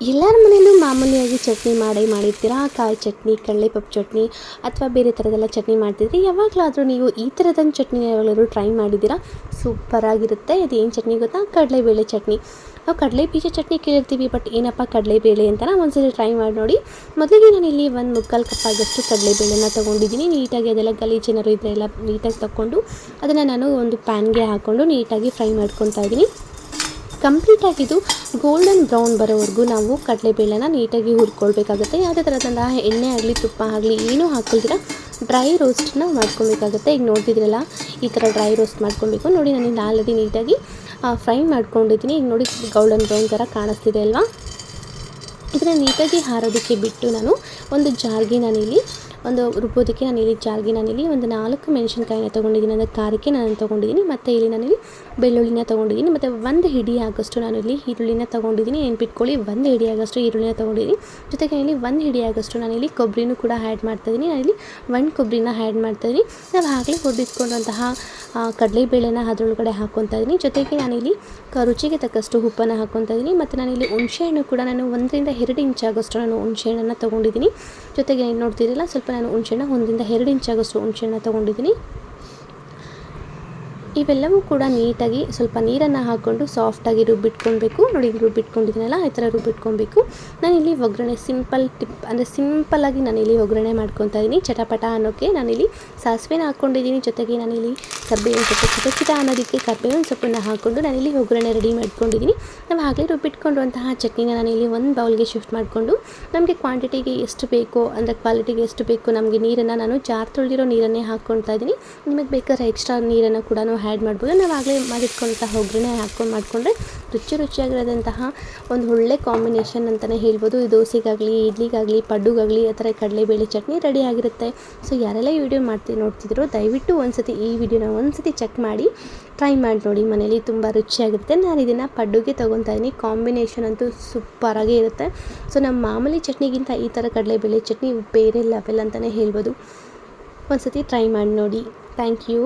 ಎಲ್ಲರ ಮನೆಯಲ್ಲೂ ಮಾಮೂಲಿಯಾಗಿ ಚಟ್ನಿ ಮಾಡಿರ್ತೀರಾ. ಕಾಯಿ ಚಟ್ನಿ, ಕಡಲೆಪಪ್ಪು ಚಟ್ನಿ ಅಥವಾ ಬೇರೆ ಥರದ್ದೆಲ್ಲ ಚಟ್ನಿ ಮಾಡ್ತಿದ್ರಿ. ಯಾವಾಗಲಾದರೂ ನೀವು ಈ ಥರದೊಂದು ಚಟ್ನಿ ಯಾವಾಗಲಾದ್ರೂ ಟ್ರೈ ಮಾಡಿದ್ದೀರಾ? ಸೂಪರಾಗಿರುತ್ತೆ. ಇದು ಏನು ಚಟ್ನಿ ಗೊತ್ತಾ? ಕಡಲೆಬೇಳೆ ಚಟ್ನಿ. ನಾವು ಕಡಲೆ ಬೀಜ ಚಟ್ನಿ ಕೇಳಿರ್ತೀವಿ, ಬಟ್ ಏನಪ್ಪ ಕಡಲೆಬೇಳೆ ಅಂತನ ಒಂದ್ಸಲ ಟ್ರೈ ಮಾಡಿ ನೋಡಿ. ಮೊದಲಿಗೆ ನಾನಿಲ್ಲಿ 1/4 ಕಪ್ ಆಗಷ್ಟು ಕಡಲೆಬೇಳೆನ ತೊಗೊಂಡಿದ್ದೀನಿ. ನೀಟಾಗಿ ಅದೆಲ್ಲ ಗಲೀಜೇನಾದ್ರು ಇದ್ದರೆ ಎಲ್ಲ ನೀಟಾಗಿ ತಗೊಂಡು ಅದನ್ನು ನಾನು ಒಂದು ಪ್ಯಾನ್ಗೆ ಹಾಕ್ಕೊಂಡು ನೀಟಾಗಿ ಫ್ರೈ ಮಾಡ್ಕೊತಾ ಇದ್ದೀನಿ. ಕಂಪ್ಲೀಟಾಗಿದ್ದು ಗೋಲ್ಡನ್ ಬ್ರೌನ್ ಬರೋವರೆಗೂ ನಾವು ಕಡಲೆಬೇಳೆನ ನೀಟಾಗಿ ಹುರ್ಕೊಳ್ಬೇಕಾಗುತ್ತೆ. ಯಾವುದೇ ಥರದಂತಹ ಎಣ್ಣೆ ಆಗಲಿ ತುಪ್ಪ ಆಗಲಿ ಏನೂ ಹಾಕ್ಕೊಳ್ತೀರ ಡ್ರೈ ರೋಸ್ಟನ್ನ ಮಾಡ್ಕೊಬೇಕಾಗುತ್ತೆ. ಈಗ ನೋಡ್ತಿದ್ರಲ್ಲ, ಈ ಥರ ಡ್ರೈ ರೋಸ್ಟ್ ಮಾಡ್ಕೊಬೇಕು. ನೋಡಿ ನಾನು ಆಲ್ರೆಡಿ ನೀಟಾಗಿ ಫ್ರೈ ಮಾಡ್ಕೊಂಡಿದ್ದೀನಿ. ಈಗ ನೋಡಿ ಗೋಲ್ಡನ್ ಬ್ರೌನ್ ಥರ ಕಾಣಿಸ್ತಿದೆ ಅಲ್ವಾ? ಇದನ್ನು ನೀಟಾಗಿ ಹಾರೋದಕ್ಕೆ ಬಿಟ್ಟು ನಾನು ಒಂದು ಜಾರ್ಗೆ ನಾನಿಲ್ಲಿ ರುಬ್ಬೋದಕ್ಕೆ ನಾನಿಲ್ಲಿ ಒಂದು 4 ಮೆಣಸಿನ್ಕಾಯಿನ ತೊಗೊಂಡಿದ್ದೀನಿ. ಅಂದರೆ ಖಾರಕ್ಕೆ ನಾನು ತೊಗೊಂಡಿದ್ದೀನಿ. ಮತ್ತು ಇಲ್ಲಿ ನಾನಿಲ್ಲಿ ಬೆಳ್ಳುಳ್ಳಿನ ತೊಗೊಂಡಿದ್ದೀನಿ. ಮತ್ತು 1 ಹಿಡಿ ಆಗೋಷ್ಟು ನಾನಿಲ್ಲಿ ಈರುಳ್ಳಿನ ತೊಗೊಂಡಿದ್ದೀನಿ. ನೆನ್ಪಿಟ್ಕೊಳ್ಳಿ, 1 ಹಿಡಿ ಆಗೋಷ್ಟು ಈರುಳ್ಳಿನ ತೊಗೊಂಡಿದ್ದೀನಿ. ಜೊತೆಗೆ ಇಲ್ಲಿ 1 ಹಿಡಿ ಆಗೋಷ್ಟು ನಾನಿಲ್ಲಿ ಕೊಬ್ಬರಿನೂ ಕೂಡ ಆ್ಯಡ್ ಮಾಡ್ತಾಯಿದ್ದೀನಿ. ನಾನಿಲ್ಲಿ 1 ಕೊಬ್ಬರಿನ ಆ್ಯಡ್ ಮಾಡ್ತಾಯಿದ್ದೀನಿ. ನಾವು ಆಗಲೇ ಹುರಿದಿಟ್ಕೊಂಡಂತಹ ಕಡಲೆಬೇಳೆನ ಅದರೊಳಗಡೆ ಹಾಕ್ಕೊತಾ ಇದ್ದೀನಿ. ಜೊತೆಗೆ ನಾನಿಲ್ಲಿ ರುಚಿಗೆ ತಕ್ಕಷ್ಟು ಉಪ್ಪನ್ನು ಹಾಕ್ಕೊತಾ ಇದ್ದೀನಿ. ಮತ್ತು ನಾನಿಲ್ಲಿ ಹುಣಸೆಹಣ್ಣು ಕೂಡ ನಾನು 1 ರಿಂದ 2 ಇಂಚ್ ಆಗೋಷ್ಟು ನಾನು ಹುಣಸೆಹಣ್ಣನ್ನು ತೊಗೊಂಡಿದ್ದೀನಿ. ಜೊತೆಗೆ ನೋಡ್ತಿರಲಿಲ್ಲ, ಸ್ವಲ್ಪ ನಾನು ಹುಣಸೆಹಣ್ಣು 1 ರಿಂದ 2 ಇಂಚ್ ಆಗೋಷ್ಟು ಹುಣಸೆಹಣ್ಣು ತೊಗೊಂಡಿದ್ದೀನಿ. ಇವೆಲ್ಲವೂ ಕೂಡ ನೀಟಾಗಿ ಸ್ವಲ್ಪ ನೀರನ್ನು ಹಾಕ್ಕೊಂಡು ಸಾಫ್ಟಾಗಿ ರುಬ್ಬಿಟ್ಕೊಳ್ಬೇಕು. ನೋಡಿ ರುಬ್ಬಿಟ್ಕೊಂಡಿದ್ದೀನಲ್ಲ, ಈ ಥರ ರುಬ್ಬಿಟ್ಕೊಬೇಕು. ನಾನಿಲ್ಲಿ ಒಗ್ಗರಣೆ ಸಿಂಪಲ್ಲಾಗಿ ನಾನಿಲ್ಲಿ ಒಗ್ಗರಣೆ ಮಾಡ್ಕೊತಾ ಇದ್ದೀನಿ. ಚಟಪಟ ಅನ್ನೋಕ್ಕೆ ನಾನಿಲ್ಲಿ ಸಾಸಿವೆನ ಹಾಕ್ಕೊಂಡಿದ್ದೀನಿ. ಜೊತೆಗೆ ನಾನಿಲ್ಲಿ ಕರ್ಬೇವಿನ ಸೊಪ್ಪು ಚಿಟ ಅನ್ನೋದಕ್ಕೆ ಕರ್ಬೇವಿನ ಸೊಪ್ಪನ್ನು ಹಾಕ್ಕೊಂಡು ನಾನಿಲ್ಲಿ ಒಗ್ಗರಣೆ ರೆಡಿ ಮಾಡ್ಕೊಂಡಿದ್ದೀನಿ. ನಾವು ಆಗಲೇ ರುಬ್ಬಿಟ್ಕೊಂಡಿರುವಂತಹ ಚಟ್ನಿನ ನಾನಿಲ್ಲಿ ಒಂದು ಬೌಲ್ಗೆ ಶಿಫ್ಟ್ ಮಾಡಿಕೊಂಡು ನಮಗೆ ಕ್ವಾಂಟಿಟಿಗೆ ಎಷ್ಟು ಬೇಕೋ, ಅಂದರೆ ಕ್ವಾಲಿಟಿಗೆ ಎಷ್ಟು ಬೇಕೋ ನಮಗೆ ನೀರನ್ನು ನಾನು ಜಾರ್ ತೊಳೆದಿರೋ ನೀರನ್ನೇ ಹಾಕ್ಕೊಳ್ತಾ ಇದ್ದೀನಿ. ನಿಮಗೆ ಬೇಕಾದ್ರೆ ಎಕ್ಸ್ಟ್ರಾ ನೀರನ್ನು ಕೂಡ ಆ್ಯಡ್ ಮಾಡ್ಬೋದು. ನಾವು ಆಗಲೇ ಮಾಡಿಟ್ಕೊಂತಹ ಒಗ್ಗರಣೆ ಹಾಕ್ಕೊಂಡು ಮಾಡಿಕೊಂಡ್ರೆ ರುಚಿಯಾಗಿರೋದಂತಹ ಒಂದು ಒಳ್ಳೆ ಕಾಂಬಿನೇಷನ್ ಅಂತಲೇ ಹೇಳ್ಬೋದು. ದೋಸೆಗಾಗಲಿ, ಇಡ್ಲಿಗಾಗಲಿ, ಪಡ್ಡುಗಾಗಲಿ ಆ ಥರ ಕಡಲೆಬೇಳೆ ಚಟ್ನಿ ರೆಡಿ ಆಗಿರುತ್ತೆ. ಸೊ ಯಾರೆಲ್ಲ ಈ ವಿಡಿಯೋ ನೋಡ್ತಿದ್ರು ದಯವಿಟ್ಟು ಈ ವಿಡಿಯೋನ ಒಂದ್ಸತಿ ಚೆಕ್ ಮಾಡಿ ಟ್ರೈ ಮಾಡಿ ನೋಡಿ. ಮನೇಲಿ ತುಂಬ ರುಚಿಯಾಗಿರುತ್ತೆ. ನಾನು ಇದನ್ನು ಪಡ್ಡುಗೆ ತೊಗೊತಾ ಇದ್ದೀನಿ. ಕಾಂಬಿನೇಷನ್ ಅಂತೂ ಸೂಪರಾಗೇ ಇರುತ್ತೆ. ಸೊ ನಮ್ಮ ಮಾಮೂಲಿ ಚಟ್ನಿಗಿಂತ ಈ ಥರ ಕಡಲೆಬೇಳೆ ಚಟ್ನಿ ಬೇರೆ ಲೆವೆಲ್ ಅಂತಲೇ ಹೇಳ್ಬೋದು. ಒಂದ್ಸತಿ ಟ್ರೈ ಮಾಡಿ ನೋಡಿ. Thank you.